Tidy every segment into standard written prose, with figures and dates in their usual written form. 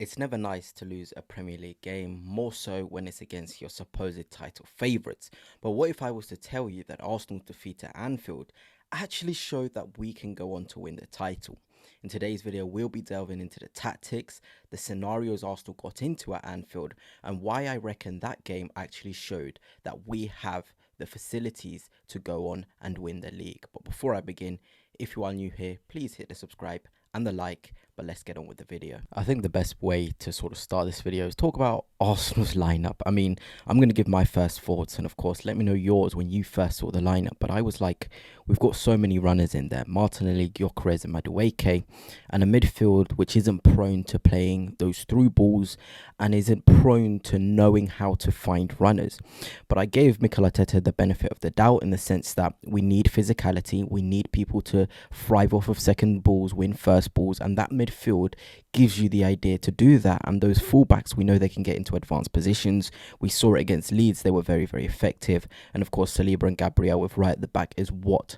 It's never nice to lose a Premier League game, more so when it's against your supposed title favourites. But what if I was to tell you that Arsenal's defeat at Anfield actually showed that we can go on to win the title? In today's video, we'll be delving into the tactics, the scenarios Arsenal got into at Anfield, and why I reckon that game actually showed that we have the facilities to go on and win the league. But before I begin, if you are new here, please hit the subscribe and the like, but let's get on with the video. I think the best way to sort of start this video is talk about Arsenal's lineup. I mean, I'm going to give my first thoughts, and of course, let me know yours when you first saw the lineup. But I was like, we've got so many runners in there: Martinelli, Gyökeres, and Madueke, and a midfield which isn't prone to playing those through balls and isn't prone to knowing how to find runners. But I gave Mikel Arteta the benefit of the doubt in the sense that we need physicality, we need people to thrive off of second balls, win first balls, and that midfield gives you the idea to do that. And those fullbacks, we know they can get into advanced positions. We saw it against Leeds, they were very, very effective. And of course, Saliba and Gabriel with right at the back is what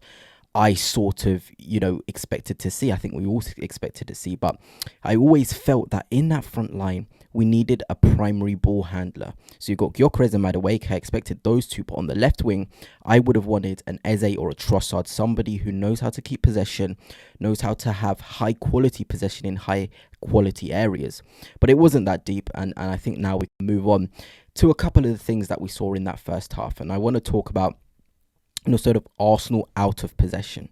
I sort of, expected to see. I think we all expected to see, but I always felt that in that front line, we needed a primary ball handler. So you've got Gyökeres and Madueke. I expected those two, but on the left wing, I would have wanted an Eze or a Trossard, somebody who knows how to keep possession, knows how to have high quality possession in high quality areas. But it wasn't that deep, and I think now we can move on to a couple of the things that we saw in that first half. And I want to talk about sort of Arsenal out of possession,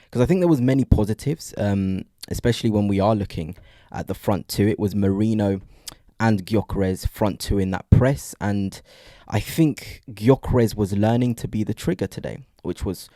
because I think there was many positives, especially when we are looking at the front two. It was Merino and Gyökeres front two in that press, and I think Gyökeres was learning to be the trigger today, which was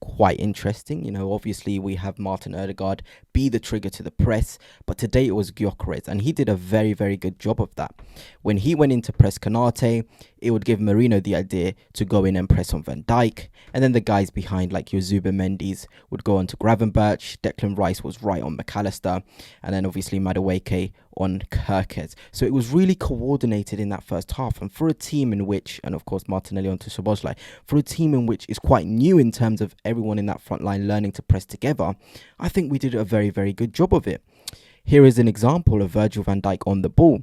quite interesting. Obviously we have Martin Odegaard be the trigger to the press, but today it was Gyökeres, and he did a very, very good job of that. When he went into press Konate, it would give Merino the idea to go in and press on Van Dijk, and then the guys behind like your Zubimendi's would go on to Gravenberch. Declan Rice was right on McAllister, and then obviously Madueke on Gyökeres. So it was really coordinated in that first half, and for a team in which, and of course Martinelli onto Szoboszlai, for a team in which is quite new in terms of everyone in that front line learning to press together, I think we did a very, very good job of it. Here is an example of Virgil van Dijk on the ball.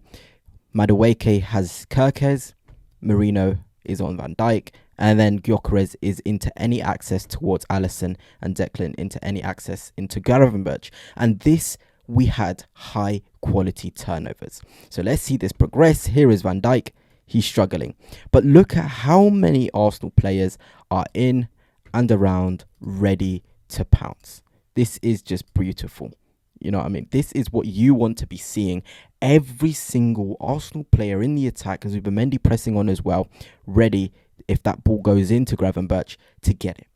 Madueke has Gyökeres, Merino is on Van Dijk, and then Gyökeres is into any access towards Alisson, and Declan into any access into Gravenberch. And this, we had high quality turnovers. So let's see this progress. Here is Van Dijk. He's struggling. But look at how many Arsenal players are in and around ready to pounce. This is just beautiful. You know what I mean? This is what you want to be seeing. Every single Arsenal player in the attack, and Zubimendi pressing on as well, ready if that ball goes into Gravenberch to get it.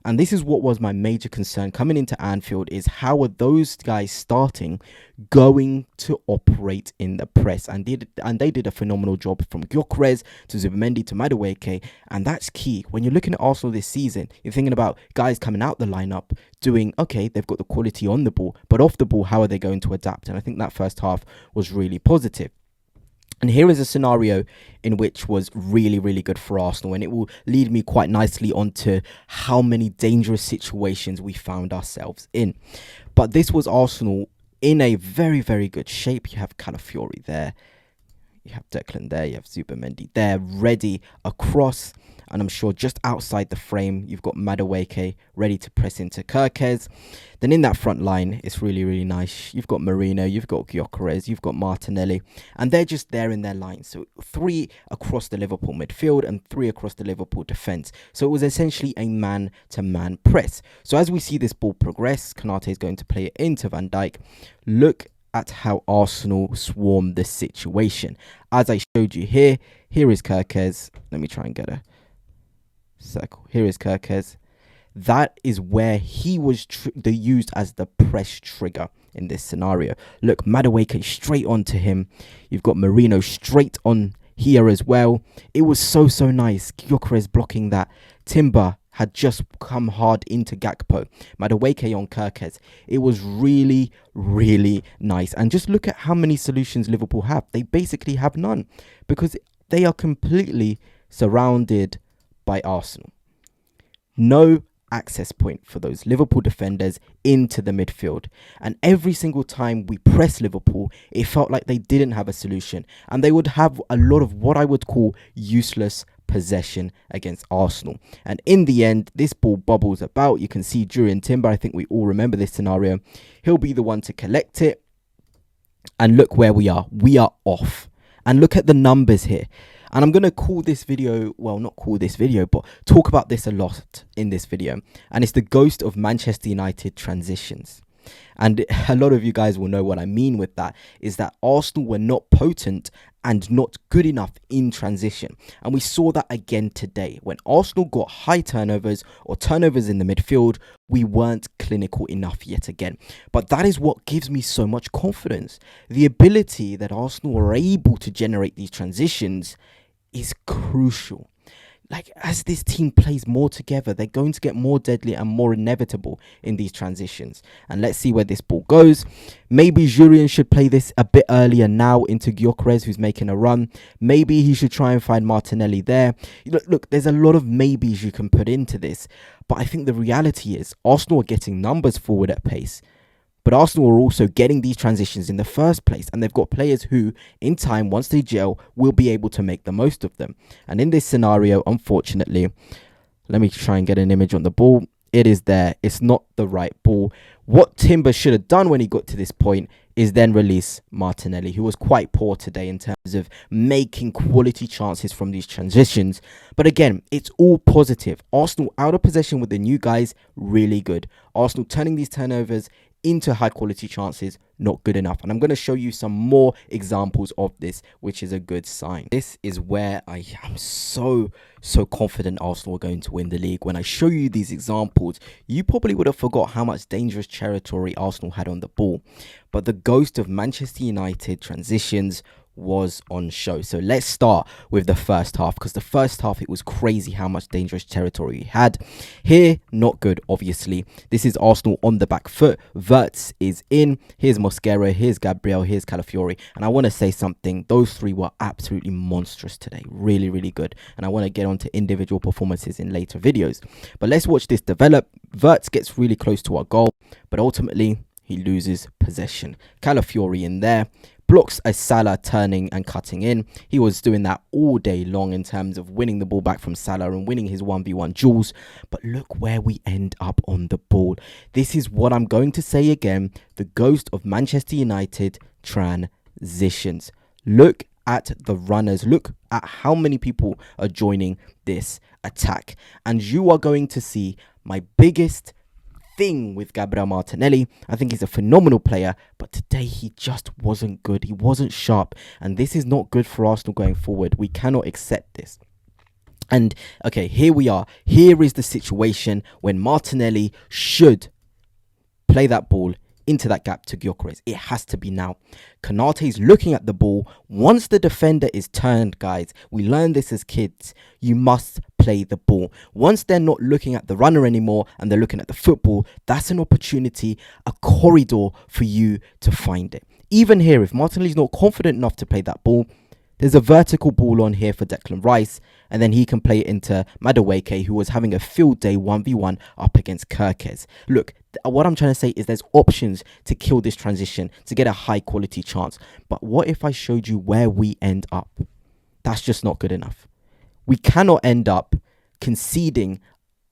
And this is what was my major concern coming into Anfield, is how are those guys starting going to operate in the press? And they did a phenomenal job, from Gyökeres to Zubimendi to Madueke, and that's key. When you're looking at Arsenal this season, you're thinking about guys coming out the lineup doing, okay, they've got the quality on the ball, but off the ball, how are they going to adapt? And I think that first half was really positive. And here is a scenario in which was really, really good for Arsenal, and it will lead me quite nicely onto how many dangerous situations we found ourselves in. But this was Arsenal in a very, very good shape. You have Calafiori there, you have Declan there, you have Zubimendi there, ready across. And I'm sure just outside the frame, you've got Madueke ready to press into Gyökeres. Then in that front line, it's really, really nice. You've got Merino, you've got Gyökeres, you've got Martinelli, and they're just there in their line. So 3 across the Liverpool midfield and 3 across the Liverpool defence. So it was essentially a man-to-man press. So as we see this ball progress, Konate is going to play it into Van Dijk. Look at how Arsenal swarmed the situation. As I showed you here, here is Gyökeres. Let me try and get a circle. Here is Gyökeres. That is where he was used as the press trigger in this scenario. Look, Madueke straight onto him. You've got Merino straight on here as well. It was so nice. Gyökeres blocking that. Timber had just come hard into Gakpo. Madueke on Gyökeres. It was really, really nice. And just look at how many solutions Liverpool have. They basically have none, because they are completely surrounded by Arsenal. No access point for those Liverpool defenders into the midfield. And every single time we pressed Liverpool, it felt like they didn't have a solution. And they would have a lot of what I would call useless possession against Arsenal. And in the end, this ball bubbles about. You can see Jurriën Timber, I think we all remember this scenario. He'll be the one to collect it. And look where we are. We are off. And look at the numbers here. And I'm going to call this video, well, not call this video, but talk about this a lot in this video. And it's the ghost of Manchester United transitions. And a lot of you guys will know what I mean with that, is that Arsenal were not potent and not good enough in transition. And we saw that again today. When Arsenal got high turnovers or turnovers in the midfield, we weren't clinical enough yet again. But that is what gives me so much confidence. The ability that Arsenal were able to generate these transitions is crucial. Like, as this team plays more together, they're going to get more deadly and more inevitable in these transitions. And let's see where this ball goes. Maybe Jurriën should play this a bit earlier now into Gyökeres, who's making a run. Maybe he should try and find Martinelli there. Look, there's a lot of maybes you can put into this. But I think the reality is Arsenal are getting numbers forward at pace. But Arsenal are also getting these transitions in the first place. And they've got players who, in time, once they gel, will be able to make the most of them. And in this scenario, unfortunately, let me try and get an image on the ball. It is there. It's not the right ball. What Timber should have done when he got to this point is then release Martinelli, who was quite poor today in terms of making quality chances from these transitions. But again, it's all positive. Arsenal out of possession with the new guys, really good. Arsenal turning these turnovers into high quality chances, not good enough. And I'm going to show you some more examples of this, which is a good sign. This is where I am so confident Arsenal are going to win the league. When I show you these examples, you probably would have forgot how much dangerous territory Arsenal had on the ball. But the ghost of Manchester United transitions was on show. So let's start with the first half, because the first half, it was crazy how much dangerous territory we had. Here, not good, obviously. This is Arsenal on the back foot. Wirtz is in. Here's Mosquera, here's Gabriel, here's Calafiori. And I want to say something. Those three were absolutely monstrous today. Really, really good. And I want to get on to individual performances in later videos. But let's watch this develop. Wirtz gets really close to our goal, but ultimately, he loses possession. Calafiori in there. Blocks a Salah turning and cutting in. He was doing that all day long in terms of winning the ball back from Salah and winning his 1v1 duels. But look where we end up on the ball. This is what I'm going to say again. The ghost of Manchester United transitions. Look at the runners. Look at how many people are joining this attack. And you are going to see my biggest thing with Gabriel Martinelli. I think he's a phenomenal player, but today he just wasn't good. He wasn't sharp, and this is not good for Arsenal going forward. We cannot accept this. And okay, here we are. Here is the situation when Martinelli should play that ball into that gap to Gyökeres. It has to be now. Konate is looking at the ball. Once the defender is turned, guys, we learned this as kids. You must play the ball. Once they're not looking at the runner anymore and they're looking at the football, that's an opportunity, a corridor for you to find it. Even here, if Martinelli's not confident enough to play that ball, there's a vertical ball on here for Declan Rice, and then he can play it into Madueke, who was having a field day 1v1 up against Gyökeres. Look, what I'm trying to say is there's options to kill this transition, to get a high quality chance. But what if I showed you where we end up? That's just not good enough. We cannot end up conceding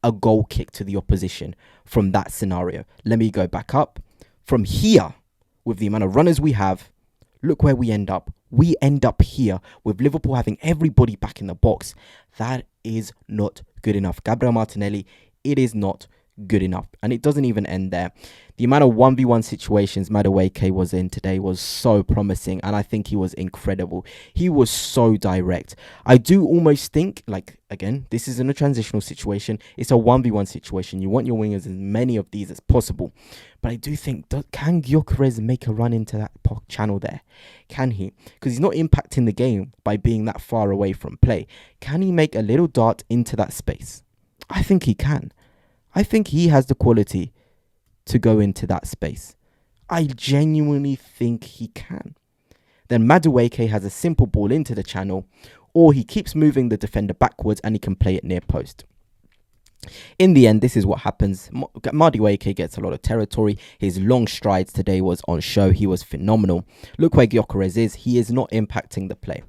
a goal kick to the opposition from that scenario. Let me go back up. From here, with the amount of runners we have, look where we end up. We end up here with Liverpool having everybody back in the box. That is not good enough. Gabriel Martinelli, it is not good enough. And it doesn't even end there. The amount of 1v1 situations Madueke was in today was so promising, and I think he was incredible. He was so direct. I do almost think, like, again, this isn't a transitional situation. It's a 1v1 situation. You want your wingers as many of these as possible. But I do think, can Gyökeres make a run into that channel there? Can he? Because he's not impacting the game by being that far away from play. Can he make a little dart into that space? I think he can. I think he has the quality to go into that space. I genuinely think he can. Then Madueke has a simple ball into the channel, or he keeps moving the defender backwards and he can play it near post. In the end, this is what happens. Madueke gets a lot of territory. His long strides today was on show. He was phenomenal. Look where Gyökeres is. He is not impacting the play.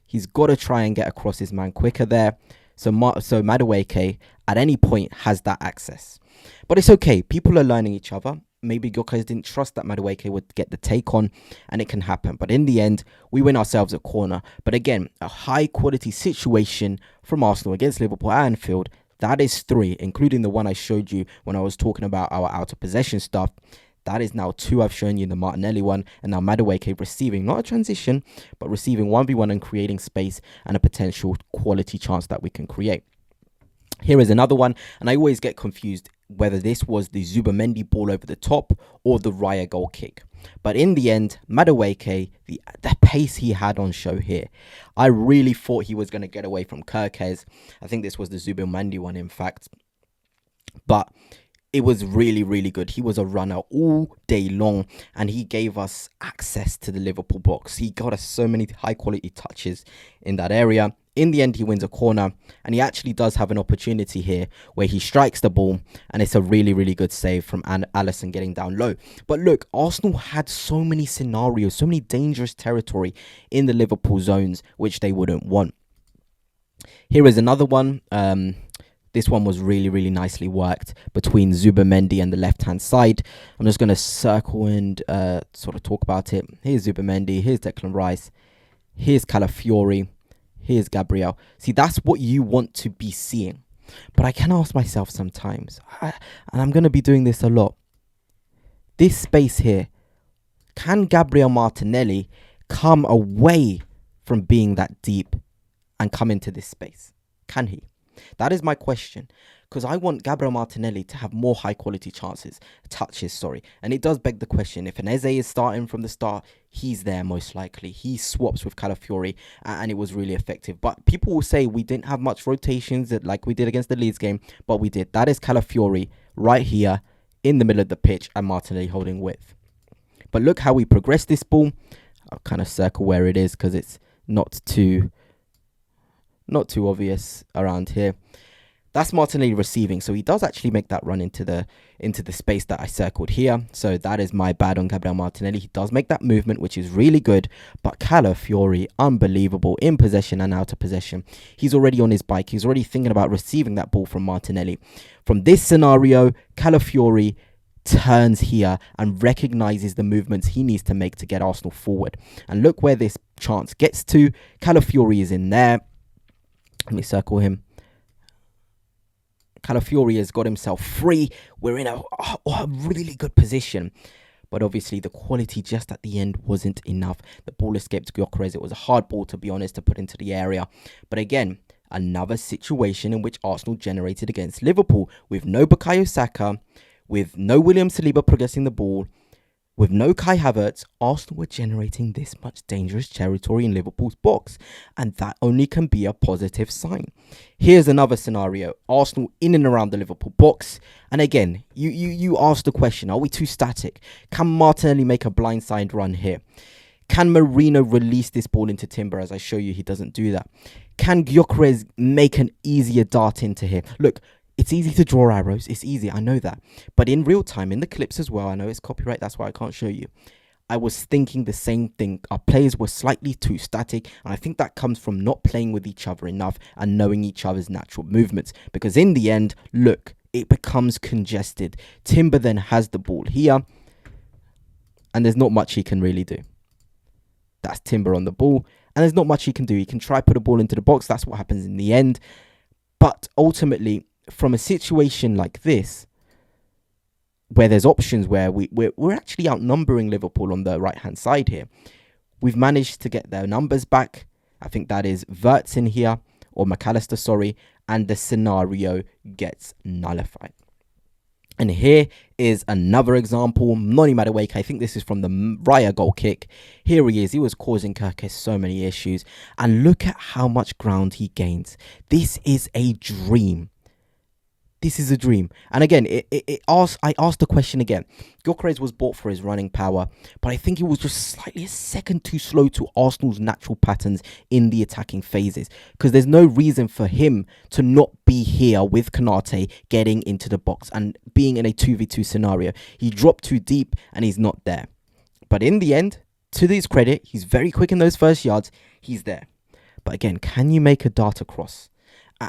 He's got to try and get across his man quicker there. So Madueke at any point has that access. But it's okay. People are learning each other. Maybe Gyökeres didn't trust that Madueke would get the take on, and it can happen. But in the end, we win ourselves a corner. But again, a high quality situation from Arsenal against Liverpool at Anfield. That is 3, including the one I showed you when I was talking about our out of possession stuff. That is now 2 I've shown you, the Martinelli one, and now Madueke receiving, not a transition, but receiving 1v1 and creating space and a potential quality chance that we can create. Here is another one, and I always get confused whether this was the Zubamendi ball over the top or the Raya goal kick. But in the end, Madueke, the pace he had on show here, I really thought he was going to get away from Gyökeres. I think this was the Zubamendi one, in fact. But it was really, really good. He was a runner all day long, and he gave us access to the Liverpool box. He got us so many high-quality touches in that area. In the end, he wins a corner, and he actually does have an opportunity here where he strikes the ball, and it's a really, really good save from Alisson getting down low. But look, Arsenal had so many scenarios, so many dangerous territory in the Liverpool zones, which they wouldn't want. Here is another one. This one was really, really nicely worked between Zubamendi and the left-hand side. I'm just going to circle and sort of talk about it. Here's Zubamendi. Here's Declan Rice. Here's Calafiori. Here's Gabriel. See, that's what you want to be seeing. But I can ask myself sometimes, and I'm going to be doing this a lot, this space here, can Gabriel Martinelli come away from being that deep and come into this space? Can he? That is my question, because I want Gabriel Martinelli to have more high quality touches, and it does beg the question, if an Eze is starting from the start, he's there most likely. He swaps with Calafiori, and it was really effective. But people will say we didn't have much rotations like we did against the Leeds game, but we did. That is Calafiori right here in the middle of the pitch and Martinelli holding width. But look how we progressed this ball. I'll kind of circle where it is because it's not too obvious around here. That's Martinelli receiving, so he does actually make that run into the space that I circled here. So that is my bad on Gabriel Martinelli. He does make that movement, which is really good. But Calafiori, unbelievable in possession and out of possession. He's already on his bike. He's already thinking about receiving that ball from Martinelli. From this scenario, Calafiori turns here and recognizes the movements he needs to make to get Arsenal forward. And look where this chance gets to. Calafiori is in there. Let me circle him. Calafiori has got himself free. We're in a really good position. But obviously, the quality just at the end wasn't enough. The ball escaped Gyökeres. It was a hard ball, to be honest, to put into the area. But again, another situation in which Arsenal generated against Liverpool with no Bukayo Saka, with no William Saliba progressing the ball, with no Kai Havertz. Arsenal were generating this much dangerous territory in Liverpool's box, and that only can be a positive sign. Here's another scenario. Arsenal in and around the Liverpool box, and again, you ask the question, are we too static? Can Martinelli make a blindside run here? Can Marino release this ball into Timber? As I show you, he doesn't do that. Can Gyökeres make an easier dart into here? Look, it's easy to draw arrows. It's easy. I know that. But in real time, in the clips as well, I know it's copyright. That's why I can't show you. I was thinking the same thing. Our players were slightly too static. And I think that comes from not playing with each other enough and knowing each other's natural movements. Because in the end, look, it becomes congested. Timber then has the ball here. And there's not much he can really do. That's Timber on the ball. And there's not much he can do. He can try put a ball into the box. That's what happens in the end. But ultimately, from a situation like this, where there's options where we're actually outnumbering Liverpool on the right-hand side here, we've managed to get their numbers back. I think that is Wirtz in here, or McAllister, sorry, and the scenario gets nullified. And here is another example. Noni Madueke, I think this is from the Raya goal kick. Here he is. He was causing Gyökeres so many issues. And look at how much ground he gains. This is a dream. This is a dream. And again, I asked the question again. Gyökeres was bought for his running power, but I think he was just slightly a second too slow to Arsenal's natural patterns in the attacking phases. Because there's no reason for him to not be here with Konate getting into the box and being in a 2v2 scenario. He dropped too deep and he's not there. But in the end, to his credit, he's very quick in those first yards. He's there. But again, can you make a dart across?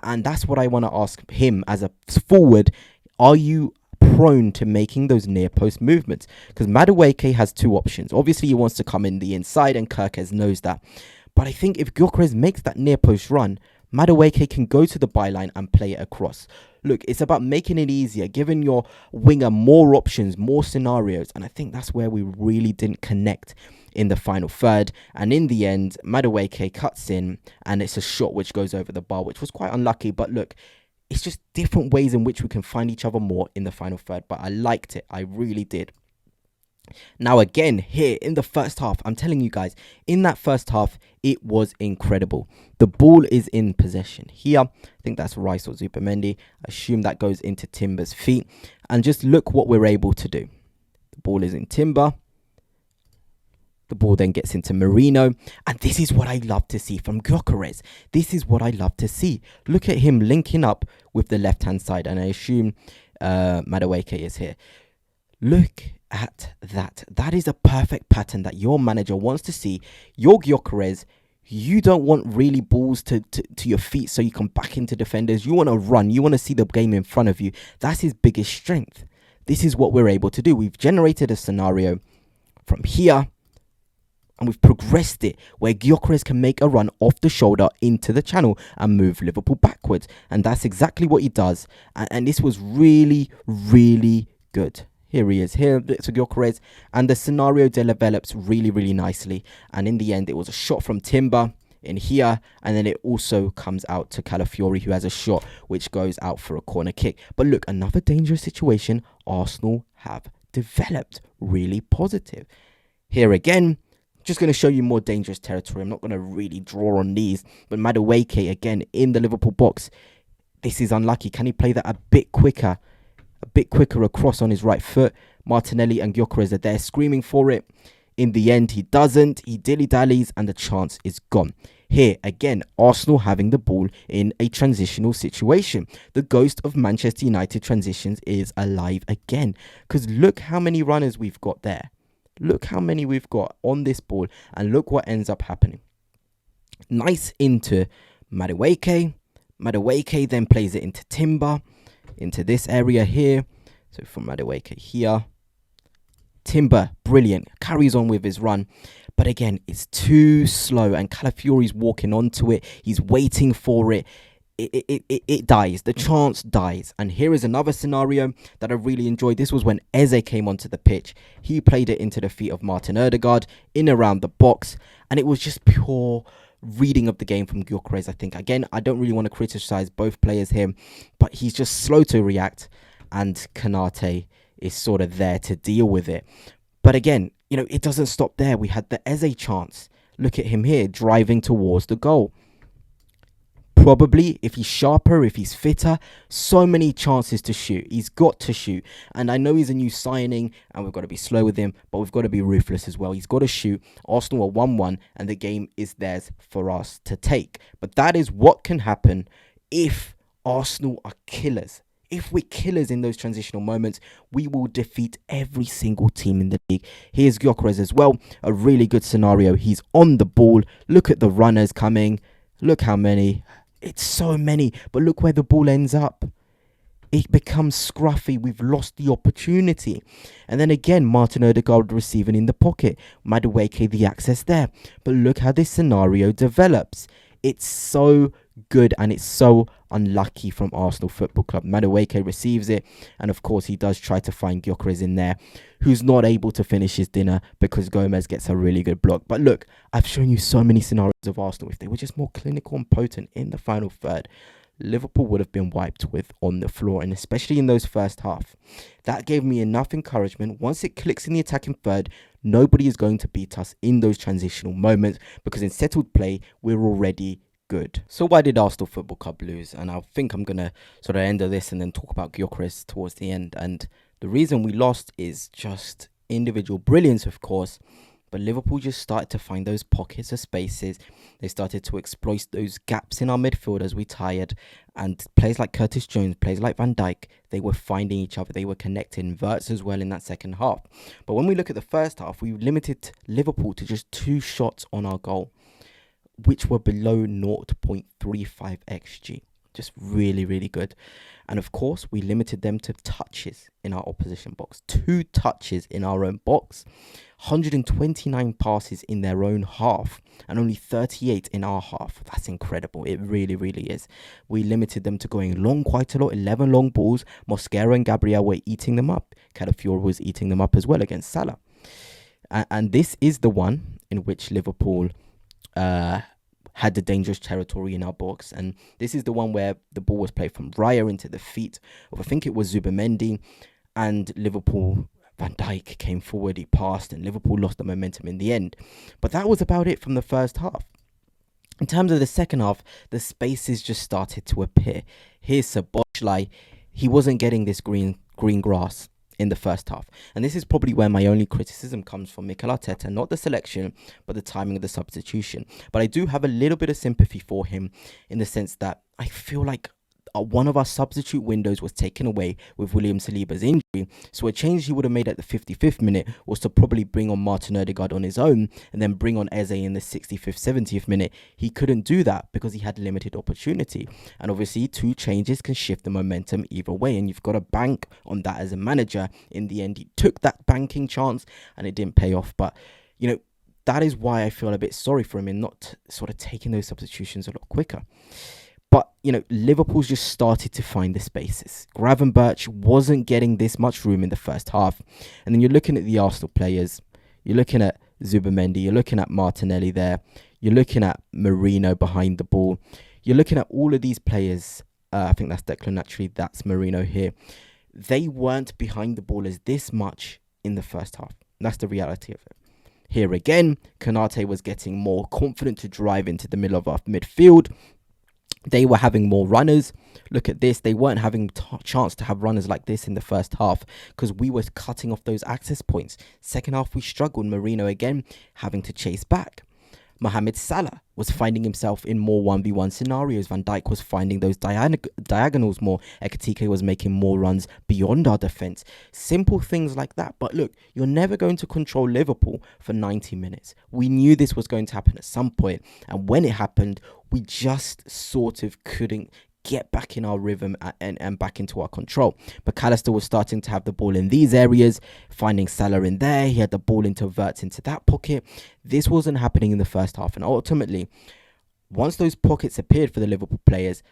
And that's what I want to ask him as a forward. Are you prone to making those near post movements? Because Madueke has two options. Obviously, he wants to come in the inside, and Gyökeres knows that. But I think if Gyökeres makes that near post run, Madueke can go to the byline and play it across. Look, it's about making it easier, giving your winger more options, more scenarios. And I think that's where we really didn't connect in the final third. And in the end, Madueke cuts in and it's a shot which goes over the bar, which was quite unlucky. But look, it's just different ways in which we can find each other more in the final third. But I liked it. I really did. Now, again, here in the first half, I'm telling you guys, in that first half, it was incredible. The ball is in possession here. I think that's Rice or Zupamendi. I assume that goes into Timber's feet. And just look what we're able to do. The ball is in Timber. The ball then gets into Merino. And this is what I love to see from Gyökeres. This is what I love to see. Look at him linking up with the left-hand side. And I assume Madueke is here. Look at that. That is a perfect pattern that your manager wants to see. Your Gyökeres, you don't want really balls to your feet so you can back into defenders. You want to run. You want to see the game in front of you. That's his biggest strength. This is what we're able to do. We've generated a scenario from here and we've progressed it where Gyökeres can make a run off the shoulder into the channel and move Liverpool backwards. And that's exactly what he does. And this was really, really good. Here he is, here to Gyökeres, and the scenario develops really, really nicely. And in the end, it was a shot from Timber in here, and then it also comes out to Calafiori, who has a shot which goes out for a corner kick. But look, another dangerous situation Arsenal have developed, really positive. Here again, just going to show you more dangerous territory. I'm not going to really draw on these, but Madueke again in the Liverpool box. This is unlucky. Can he play that a bit quicker? A bit quicker across on his right foot. Martinelli and Gyökeres are there screaming for it. In the end, he doesn't. He dilly-dallies and the chance is gone. Here, again, Arsenal having the ball in a transitional situation. The ghost of Manchester United transitions is alive again. Because look how many runners we've got there. Look how many we've got on this ball. And look what ends up happening. Nice into Madueke. Madueke then plays it into Timber. Into this area here. So from Madueke here. Timber, brilliant. Carries on with his run. But again, it's too slow. And Calafiori's walking onto it. He's waiting for it. It dies. The chance dies. And here is another scenario that I really enjoyed. This was when Eze came onto the pitch. He played it into the feet of Martin Odegaard. In around the box. And it was just pure reading of the game from Gyökeres, I think. Again, I don't really want to criticize both players here, but he's just slow to react, and Konate is sort of there to deal with it. But again, you know, it doesn't stop there. We had the Eze chance. Look at him here, driving towards the goal. Probably, if he's sharper, if he's fitter, so many chances to shoot. He's got to shoot. And I know he's a new signing and we've got to be slow with him, but we've got to be ruthless as well. He's got to shoot. Arsenal are 1-1 and the game is theirs for us to take. But that is what can happen if Arsenal are killers. If we're killers in those transitional moments, we will defeat every single team in the league. Here's Gyökeres as well. A really good scenario. He's on the ball. Look at the runners coming. Look how many. It's so many, but look where the ball ends up. It becomes scruffy. We've lost the opportunity. And then again, Martin Odegaard receiving in the pocket. Madueke, the access there. But look how this scenario develops. It's so good and it's so unlucky from Arsenal Football Club. Madueke receives it. And of course, he does try to find Gyökeres in there, who's not able to finish his dinner because Gomez gets a really good block. But look, I've shown you so many scenarios of Arsenal. If they were just more clinical and potent in the final third, Liverpool would have been wiped with on the floor, and especially in those first half. That gave me enough encouragement. Once it clicks in the attacking third, nobody is going to beat us in those transitional moments because in settled play, we're already good. So why did Arsenal Football Club lose? And I think I'm going to sort of end this and then talk about Gyökeres towards the end. And the reason we lost is just individual brilliance, of course. But Liverpool just started to find those pockets of spaces. They started to exploit those gaps in our midfield as we tired. And players like Curtis Jones, players like Van Dijk, they were finding each other. They were connecting. Verts as well in that second half. But when we look at the first half, we limited Liverpool to just 2 shots on our goal, which were below 0.35 XG. Just really, really good. And of course, we limited them to touches in our opposition box. 2 touches in our own box. 129 passes in their own half. And only 38 in our half. That's incredible. It really, really is. We limited them to going long quite a lot. 11 long balls. Mosquera and Gabriel were eating them up. Calafiori was eating them up as well against Salah. And this is the one in which Liverpool had the dangerous territory in our box. And this is the one where the ball was played from Raya into the feet of, I think it was Zubimendi, and Liverpool, Van Dijk came forward, he passed, and Liverpool lost the momentum in the end. But that was about it from the first half. In terms of the second half, the spaces just started to appear. Here's Szoboszlai. He wasn't getting this green grass in the first half. And this is probably where my only criticism comes from Mikel Arteta, not the selection, but the timing of the substitution. But I do have a little bit of sympathy for him in the sense that I feel like one of our substitute windows was taken away with William Saliba's injury. So a change he would have made at the 55th minute was to probably bring on Martin Odegaard on his own and then bring on Eze in the 65th, 70th minute. He couldn't do that because he had limited opportunity. And obviously 2 changes can shift the momentum either way, and you've got to bank on that as a manager. In the end, he took that banking chance and it didn't pay off. But, you know, that is why I feel a bit sorry for him in not sort of taking those substitutions a lot quicker. But, you know, Liverpool's just started to find the spaces. Gravenberch wasn't getting this much room in the first half. And then you're looking at the Arsenal players. You're looking at Zubimendi. You're looking at Martinelli there. You're looking at Marino behind the ball. You're looking at all of these players. I think that's Declan, actually. That's Marino here. They weren't behind the ball as this much in the first half. That's the reality of it. Here again, Konate was getting more confident to drive into the middle of our midfield. They were having more runners. Look at this. They weren't having chance to have runners like this in the first half because we were cutting off those access points. Second half, we struggled. Marino again having to chase back. Mohamed Salah was finding himself in more 1v1 scenarios. Van Dijk was finding those diagonals more. Ekitike was making more runs beyond our defence. Simple things like that. But look, you're never going to control Liverpool for 90 minutes. We knew this was going to happen at some point. And when it happened, we just sort of couldn't get back in our rhythm and back into our control. McAllister was starting to have the ball in these areas, finding Salah in there. He had the ball into Verts into that pocket. This wasn't happening in the first half. And ultimately, once those pockets appeared for the Liverpool players,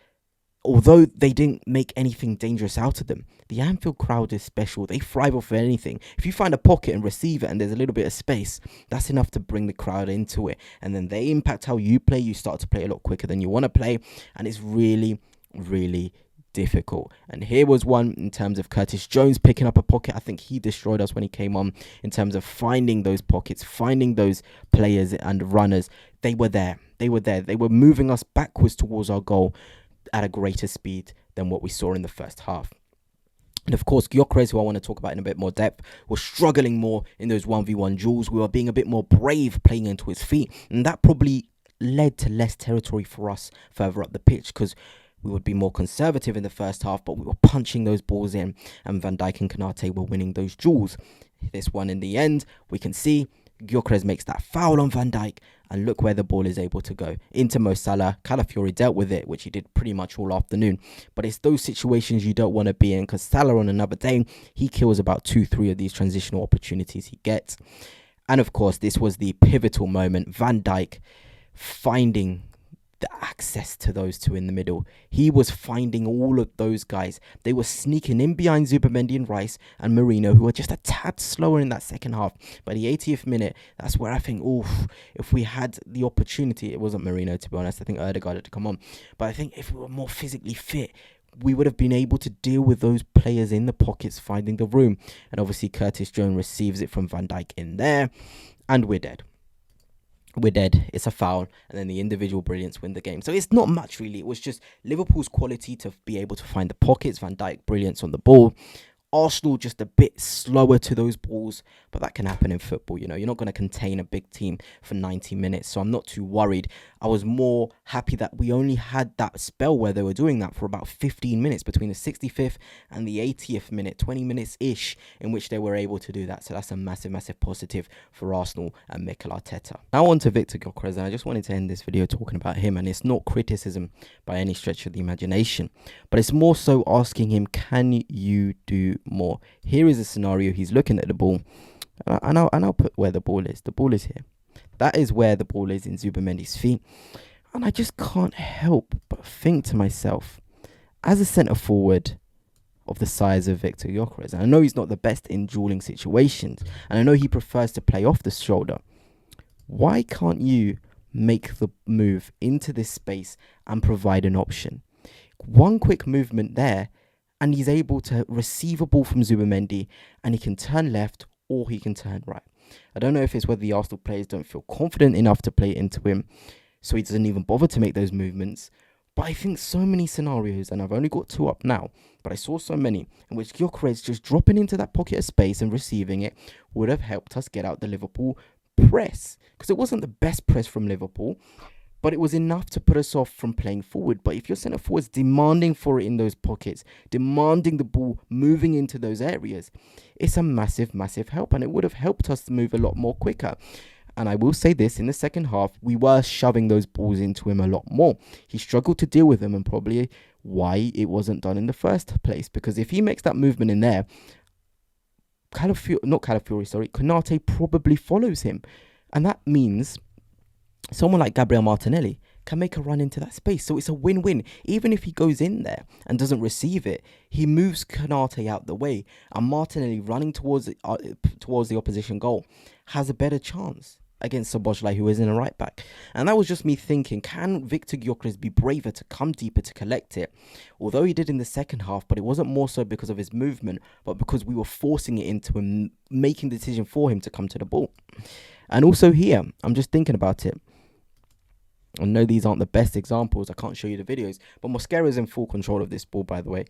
although they didn't make anything dangerous out of them, the Anfield crowd is special. They thrive off anything. If you find a pocket and receive it and there's a little bit of space, that's enough to bring the crowd into it. And then they impact how you play. You start to play a lot quicker than you want to play. And it's really difficult. And here was one in terms of Curtis Jones picking up a pocket. I think he destroyed us when he came on in terms of finding those pockets, finding those players and runners. They were there. They were moving us backwards towards our goal at a greater speed than what we saw in the first half. And of course, Gyökeres, who I want to talk about in a bit more depth, was struggling more in those 1v1 duels. We were being a bit more brave playing into his feet. And that probably led to less territory for us further up the pitch because we would be more conservative in the first half, but we were punching those balls in, and Van Dijk and Konate were winning those duels. This one in the end, we can see Gyökeres makes that foul on Van Dijk, and look where the ball is able to go. Into Mo Salah. Calafiori dealt with it, which he did pretty much all afternoon. But it's those situations you don't want to be in, because Salah on another day, he kills about 2-3 of these transitional opportunities he gets. And of course, this was the pivotal moment. Van Dijk finding the access to those two in the middle. He was finding all of those guys. They were sneaking in behind Zubimendi and Rice and Marino, who were just a tad slower in that second half. By the 80th minute, that's where I think, if we had the opportunity, it wasn't Marino, to be honest. I think Odegaard had to come on. But I think if we were more physically fit, we would have been able to deal with those players in the pockets, finding the room. And obviously, Curtis Jones receives it from Van Dijk in there, and we're dead. we're dead. It's a foul, and then the individual brilliance win the game. So it's not much really. It was just Liverpool's quality to be able to find the pockets. Van Dijk brilliance on the ball. Arsenal just a bit slower to those balls, but that can happen in football. You know, you're not going to contain a big team for 90 minutes, so I'm not too worried. I was more happy that we only had that spell where they were doing that for about 15 minutes between the 65th and the 80th minute, 20 minutes ish, in which they were able to do that. So that's a massive, massive positive for Arsenal and Mikel Arteta. Now on to Victor Gyökeres, and I just wanted to end this video talking about him, and it's not criticism by any stretch of the imagination, but it's more so asking him, can you do more? Here is a scenario. He's looking at the ball, and I'll put where the ball is. The ball is here. That is where the ball is in Zubamendi's feet, and I just can't help but think to myself, as a centre forward of the size of Victor Gyökeres, and I know he's not the best in dueling situations, and I know he prefers to play off the shoulder, why can't you make the move into this space and provide an option? One quick movement there, and he's able to receive a ball from Zubamendi, and he can turn left or he can turn right. I don't know if it's whether the Arsenal players don't feel confident enough to play it into him, so he doesn't even bother to make those movements. But I think so many scenarios, and I've only got 2 up now, but I saw so many in which Gyökeres just dropping into that pocket of space and receiving it would have helped us get out the Liverpool press. Because it wasn't the best press from Liverpool, but it was enough to put us off from playing forward. But if your centre forward's demanding for it in those pockets, demanding the ball, moving into those areas, it's a massive, massive help. And it would have helped us to move a lot more quicker. And I will say this, in the second half, we were shoving those balls into him a lot more. He struggled to deal with them, and probably why it wasn't done in the first place. Because if he makes that movement in there, Konate probably follows him. And that means someone like Gabriel Martinelli can make a run into that space. So it's a win-win. Even if he goes in there and doesn't receive it, he moves Konate out the way. And Martinelli running towards the opposition goal has a better chance against Szoboszlai, who isn't a right back. And that was just me thinking, can Victor Gyökeres be braver to come deeper to collect it? Although he did in the second half, but it wasn't more so because of his movement, but because we were forcing it into him, making the decision for him to come to the ball. And also here, I'm just thinking about it. I know these aren't the best examples. I can't show you the videos, but Mosquera is in full control of this ball, by the way.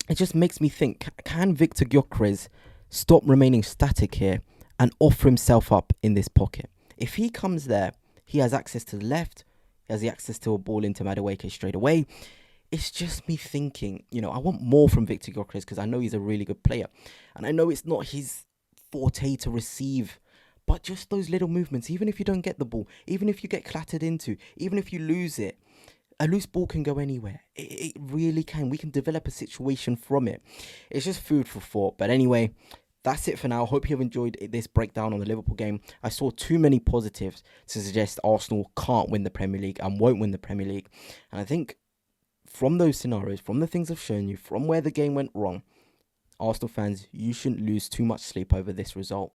It just makes me think, can Victor Gyökeres stop remaining static here and offer himself up in this pocket? If he comes there, he has access to the left, he has the access to a ball into Madueke straight away. It's just me thinking, I want more from Victor Gyökeres because I know he's a really good player. And I know it's not his forte to receive, but just those little movements, even if you don't get the ball, even if you get clattered into, even if you lose it, a loose ball can go anywhere. It really can. We can develop a situation from it. It's just food for thought. But anyway, that's it for now. Hope you have enjoyed this breakdown on the Liverpool game. I saw too many positives to suggest Arsenal can't win the Premier League and won't win the Premier League. And I think from those scenarios, from the things I've shown you, from where the game went wrong, Arsenal fans, you shouldn't lose too much sleep over this result.